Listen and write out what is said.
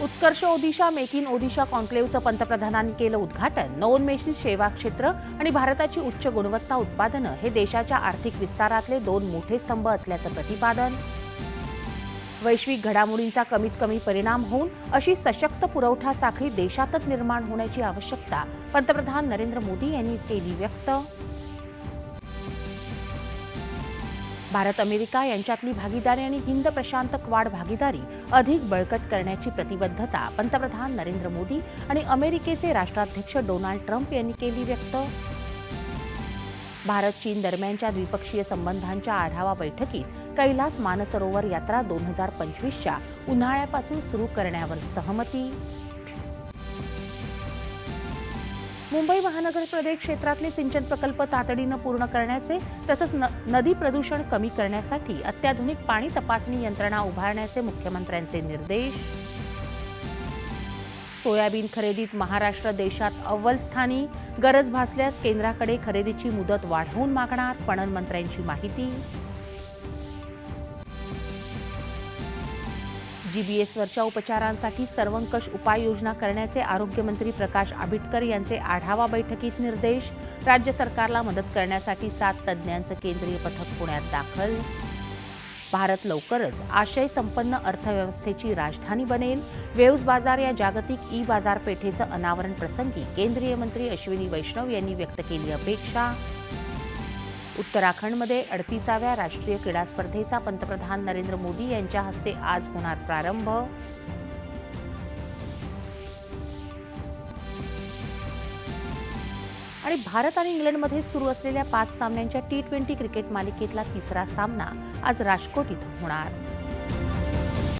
Utkarsh Odisha make in Odisha कॉन्क्लेव्हचं पंतप्रधानांनी केलं उद्घाटन। नॉन-मेसी सेवा क्षेत्र आणि भारताची उच्च गुणवत्ता उत्पादनं हे देशाच्या आर्थिक विस्तारातले दोन मोठे स्तंभ असल्याचं प्रतिपादन। वैश्विक घडामोडींचा कमीत कमी परिणाम होऊन अशी सशक्त पुरवठा साखळी देशातच निर्माण होण्याची आवश्यकता पंतप्रधान नरेंद्र मोदी यांनी केली व्यक्त। भारत अमेरिका यांच्यातली भागीदारी आणि हिंद प्रशांत क्वाड भागीदारी अधिक बळकट करण्याची प्रतिबद्धता पंतप्रधान नरेंद्र मोदी आणि अमेरिकेचे राष्ट्राध्यक्ष डोनाल्ड ट्रम्प यांनी केली व्यक्त। भारत चीन दरम्यानच्या द्विपक्षीय संबंधांच्या आढावा बैठकीत कैलास मानसरोवर यात्रा 2025च्या उन्हाळ्यापासून सुरू करण्यावर सहमती। मुंबई महानगर प्रदेश क्षेत्रातले सिंचन प्रकल्प तातडीनं पूर्ण करण्याचे तसंच नदी प्रदूषण कमी करण्यासाठी अत्याधुनिक पाणी तपासणी यंत्रणा उभारण्याचे मुख्यमंत्र्यांचे निर्देश। सोयाबीन खरेदीत महाराष्ट्र देशात अव्वल स्थानी, गरज भासल्यास केंद्राकडे खरेदीची मुदत वाढवून मागणार, पणन मंत्र्यांची माहिती। जीबीएसवरच्या उपचारांसाठी सर्वंकष उपाययोजना करण्याचे आरोग्यमंत्री प्रकाश आंबेडकर यांचे आढावा बैठकीत निर्देश। राज्य सरकारला मदत करण्यासाठी 7 तज्ज्ञांचं केंद्रीय पथक पुण्यात दाखल। भारत लवकरच आशय संपन्न अर्थव्यवस्थेची राजधानी बनेल। वेव्ज बाजार या जागतिक ई बाजारपेठेचं अनावरण प्रसंगी केंद्रीय मंत्री अश्विनी वैष्णव यांनी व्यक्त केली अपेक्षा। उत्तराखंडमध्ये 38व्या राष्ट्रीय क्रीडा स्पर्धेचा पंतप्रधान नरेंद्र मोदी यांच्या हस्ते आज होणार प्रारंभ। आणि भारत आणि इंग्लंडमध्ये सुरू असलेल्या 5 सामन्यांच्या T20 क्रिकेट मालिकेतला तिसरा सामना आज राजकोट इथं होणार।